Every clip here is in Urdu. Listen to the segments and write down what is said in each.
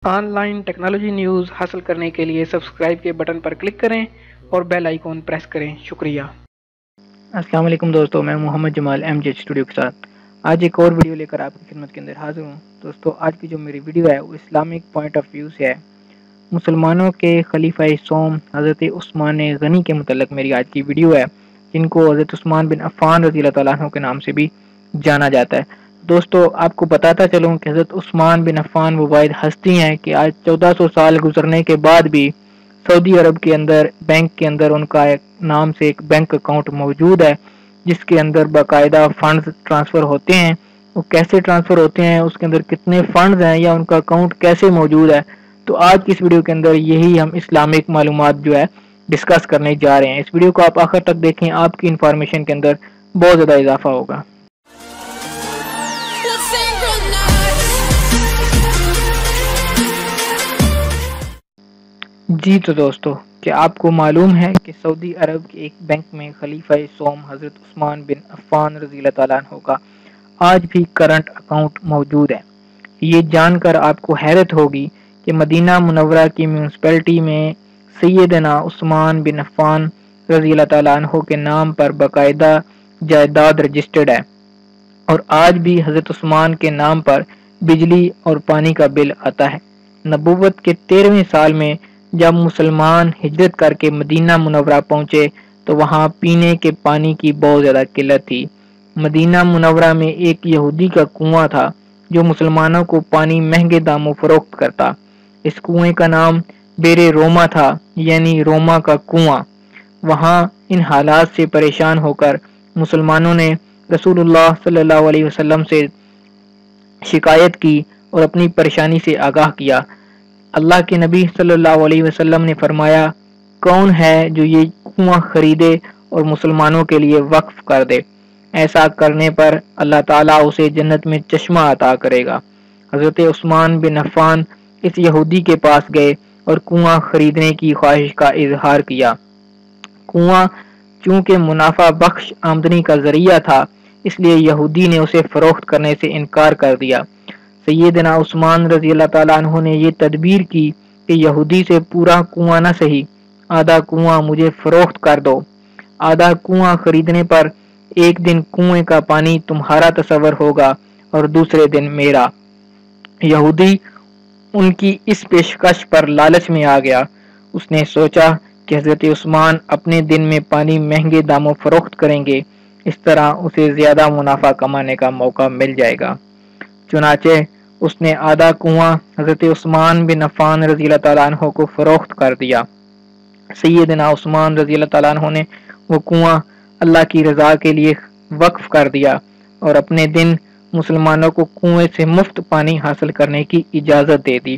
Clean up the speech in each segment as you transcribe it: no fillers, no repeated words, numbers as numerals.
آن لائن ٹیکنالوجی نیوز حاصل کرنے کے لیے سبسکرائب کے بٹن پر کلک کریں اور بیل آئیکن پریس کریں۔ شکریہ۔ السلام علیکم دوستو، میں محمد جمال ایم جی اسٹوڈیو کے ساتھ آج ایک اور ویڈیو لے کر آپ کی خدمت کے اندر حاضر ہوں۔ دوستو، آج کی جو میری ویڈیو ہے وہ اسلامک پوائنٹ آف ویو سے ہے۔ مسلمانوں کے خلیفہ سوم حضرت عثمان غنی کے متعلق میری آج کی ویڈیو ہے، جن کو حضرت عثمان بن عفان رضی اللہ تعالیٰ عنہ کے نام سے بھی جانا جاتا ہے۔ دوستو، آپ کو بتاتا چلوں کہ حضرت عثمان بن عفان وہ واحد ہستی ہیں کہ آج 1400 سال گزرنے کے بعد بھی سعودی عرب کے اندر بینک کے اندر ان کا ایک نام سے ایک بینک اکاؤنٹ موجود ہے، جس کے اندر باقاعدہ فنڈز ٹرانسفر ہوتے ہیں۔ وہ کیسے ٹرانسفر ہوتے ہیں، اس کے اندر کتنے فنڈز ہیں یا ان کا اکاؤنٹ کیسے موجود ہے، تو آج کی اس ویڈیو کے اندر یہی ہم اسلامک معلومات جو ہے ڈسکس کرنے جا رہے ہیں۔ اس ویڈیو کو آپ آخر تک دیکھیں، آپ کی انفارمیشن کے اندر بہت زیادہ اضافہ ہوگا۔ جی تو دوستو، کیا آپ کو معلوم ہے کہ سعودی عرب کے ایک بینک میں خلیفہ سوم حضرت عثمان بن عفان رضی اللہ تعالیٰ عنہ کا آج بھی کرنٹ اکاؤنٹ موجود ہے؟ یہ جان کر آپ کو حیرت ہوگی کہ مدینہ منورہ کی میونسپلٹی میں سیدنا عثمان بن عفان رضی اللہ تعالیٰ عنہ کے نام پر باقاعدہ جائیداد رجسٹرڈ ہے، اور آج بھی حضرت عثمان کے نام پر بجلی اور پانی کا بل آتا ہے۔ نبوت کے 13ویں سال میں جب مسلمان ہجرت کر کے مدینہ منورہ پہنچے تو وہاں پینے کے پانی کی بہت زیادہ قلت تھی۔ مدینہ منورہ میں ایک یہودی کا کنواں تھا جو مسلمانوں کو پانی مہنگے داموں فروخت کرتا۔ اس کنویں کا نام بیر روما تھا، یعنی روما کا کنواں۔ وہاں ان حالات سے پریشان ہو کر مسلمانوں نے رسول اللہ صلی اللہ علیہ وسلم سے شکایت کی اور اپنی پریشانی سے آگاہ کیا۔ اللہ کے نبی صلی اللہ علیہ وسلم نے فرمایا، کون ہے جو یہ کنواں خریدے اور مسلمانوں کے لیے وقف کر دے؟ ایسا کرنے پر اللہ تعالیٰ اسے جنت میں چشمہ عطا کرے گا۔ حضرت عثمان بن عفان اس یہودی کے پاس گئے اور کنواں خریدنے کی خواہش کا اظہار کیا۔ کنواں چونکہ منافع بخش آمدنی کا ذریعہ تھا، اس لیے یہودی نے اسے فروخت کرنے سے انکار کر دیا۔ سیدنا عثمان رضی اللہ تعالیٰ عنہ نے یہ تدبیر کی کہ یہودی سے پورا کنواں نہ سہی، آدھا کنواں مجھے فروخت کر دو۔ آدھا کنواں خریدنے پر ایک دن کنویں کا پانی تمہارا تصور ہوگا اور دوسرے دن میرا۔ یہودی ان کی اس پیشکش پر لالچ میں آ گیا۔ اس نے سوچا کہ حضرت عثمان اپنے دن میں پانی مہنگے داموں فروخت کریں گے، اس طرح اسے زیادہ منافع کمانے کا موقع مل جائے گا۔ چنانچہ اس نے آدھا کنواں حضرت عثمان بن عفان رضی اللہ تعالیٰ عنہ کو فروخت کر دیا۔ سیدنا عثمان رضی اللہ تعالیٰ عنہ نے وہ کنواں اللہ کی رضا کے لیے وقف کر دیا اور اپنے دن مسلمانوں کو کنویں سے مفت پانی حاصل کرنے کی اجازت دے دی۔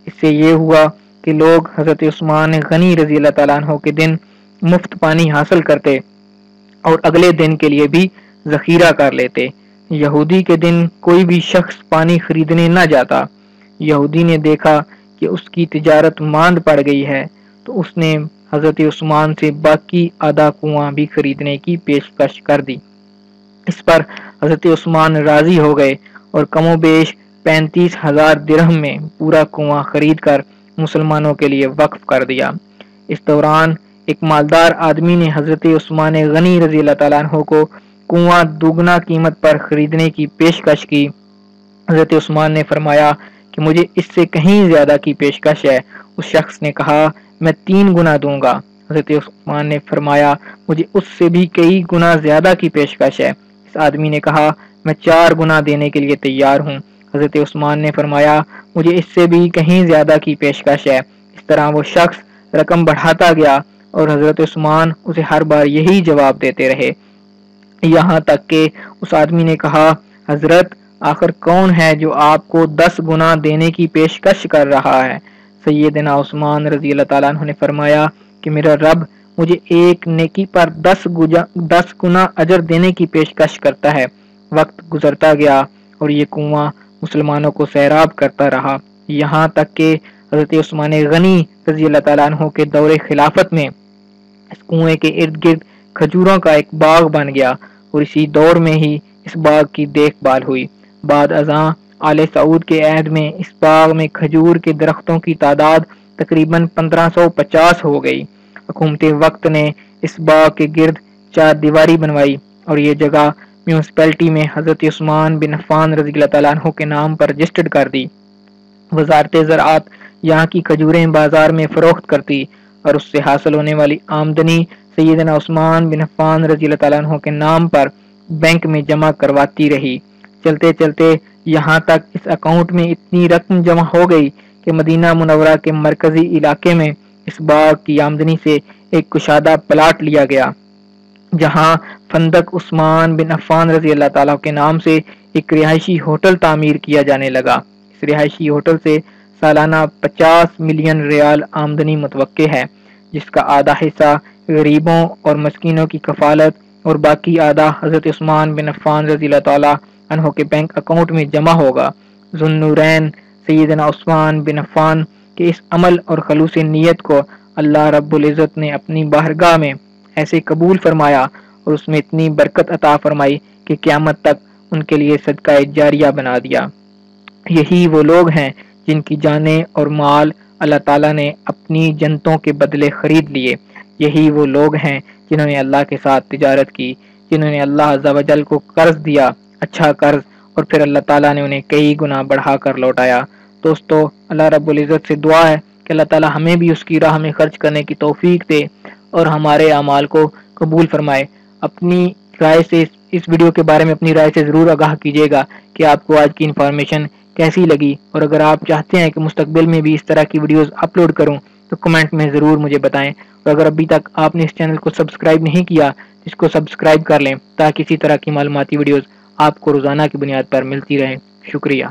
اس سے یہ ہوا کہ لوگ حضرت عثمان غنی رضی اللہ تعالیٰ عنہ کے دن مفت پانی حاصل کرتے اور اگلے دن کے لیے بھی ذخیرہ کر لیتے۔ یہودی کے دن کوئی بھی شخص پانی خریدنے نہ جاتا۔ یہودی نے دیکھا کہ اس کی تجارت ماند پڑ گئی ہے تو اس نے حضرت عثمان سے باقی آدھا کنواں بھی خریدنے کی پیشکش کر دی۔ اس پر حضرت عثمان راضی ہو گئے اور کم و بیش 35,000 درہم میں پورا کنواں خرید کر مسلمانوں کے لیے وقف کر دیا۔ اس دوران ایک مالدار آدمی نے حضرت عثمان غنی رضی اللہ تعالیٰ عنہ کو کنواں دوگنا قیمت پر خریدنے کی پیشکش کی۔ حضرت عثمان نے فرمایا کہ مجھے اس سے کہیں زیادہ کی پیشکش ہے۔ اس شخص نے کہا، میں 3 گنا دوں گا۔ حضرت عثمان نے فرمایا، مجھے اس سے بھی کئی گنا زیادہ کی پیشکش ہے۔ اس آدمی نے کہا، میں 4 گنا دینے کے لیے تیار ہوں۔ حضرت عثمان نے فرمایا، مجھے اس سے بھی کہیں زیادہ کی پیشکش ہے۔ اس طرح وہ شخص رقم بڑھاتا گیا اور حضرت عثمان اسے ہر بار یہی جواب دیتے رہے، یہاں تک کہ اس آدمی نے کہا، حضرت آخر کون ہے جو آپ کو 10 گنا دینے کی پیشکش کر رہا ہے؟ سیدنا عثمان رضی اللہ تعالیٰ عنہ نے فرمایا کہ میرا رب مجھے ایک نیکی پر 10 گنا اجر دینے کی پیشکش کرتا ہے۔ وقت گزرتا گیا اور یہ کنواں مسلمانوں کو سیراب کرتا رہا، یہاں تک کہ حضرت عثمان غنی رضی اللہ تعالیٰ عنہ کے دور خلافت میں اس کنویں کے ارد گرد کھجوروں کا ایک باغ بن گیا اور اسی دور میں ہی اس باغ کی دیکھ بھال ہوئی۔ بعد ازاں آل سعود کے عہد میں اس باغ میں کھجور کے درختوں کی تعداد تقریباً 1550 ہو گئی۔ حکومت وقت نے اس باغ کے گرد 4 دیواری بنوائی اور یہ جگہ میونسپلٹی میں حضرت عثمان بن عفان رضی اللہ تعالیٰ عنہ کے نام پر رجسٹرڈ کر دی۔ وزارت زراعت یہاں کی کھجوریں بازار میں فروخت کرتی اور اس سے حاصل ہونے والی آمدنی سیدنا عثمان بن عفان رضی اللہ تعالیٰ عنہ کے نام پر بینک میں جمع کرواتی رہی۔ چلتے چلتے یہاں تک اس اکاؤنٹ میں اتنی رقم جمع ہو گئی کہ مدینہ منورہ کے مرکزی علاقے میں اس باغ کی آمدنی سے ایک کشادہ پلاٹ لیا گیا، جہاں فندق عثمان بن عفان رضی اللہ تعالیٰ کے نام سے ایک رہائشی ہوٹل تعمیر کیا جانے لگا۔ اس رہائشی ہوٹل سے سالانہ 50 ملین ریال آمدنی متوقع ہے، جس کا آدھا حصہ غریبوں اور مسکینوں کی کفالت اور باقی آدھا حضرت عثمان بن عفان رضی اللہ تعالیٰ عنہ کے بینک اکاؤنٹ میں جمع ہوگا۔ ذو النورین سیدنا عثمان بن عفان کے اس عمل اور خلوص نیت کو اللہ رب العزت نے اپنی بارگاہ میں ایسے قبول فرمایا اور اس میں اتنی برکت عطا فرمائی کہ قیامت تک ان کے لیے صدقہ جاریہ بنا دیا۔ یہی وہ لوگ ہیں جن کی جانیں اور مال اللہ تعالیٰ نے اپنی جنتوں کے بدلے خرید لیے۔ یہی وہ لوگ ہیں جنہوں نے اللہ کے ساتھ تجارت کی، جنہوں نے اللہ عز و جل کو قرض دیا، اچھا قرض، اور پھر اللہ تعالیٰ نے انہیں کئی گنا بڑھا کر لوٹایا۔ دوستو، اللہ رب العزت سے دعا ہے کہ اللہ تعالیٰ ہمیں بھی اس کی راہ میں خرچ کرنے کی توفیق دے اور ہمارے اعمال کو قبول فرمائے۔ اپنی رائے سے اس ویڈیو کے بارے میں اپنی رائے سے ضرور آگاہ کیجیے گا کہ آپ کو آج کی انفارمیشن کیسی لگی، اور اگر آپ چاہتے ہیں کہ مستقبل میں بھی اس طرح کی ویڈیوز اپلوڈ کروں تو کمنٹ میں ضرور مجھے بتائیں، اور اگر ابھی تک آپ نے اس چینل کو سبسکرائب نہیں کیا تو اس کو سبسکرائب کر لیں تاکہ اسی طرح کی معلوماتی ویڈیوز آپ کو روزانہ کی بنیاد پر ملتی رہیں۔ شکریہ۔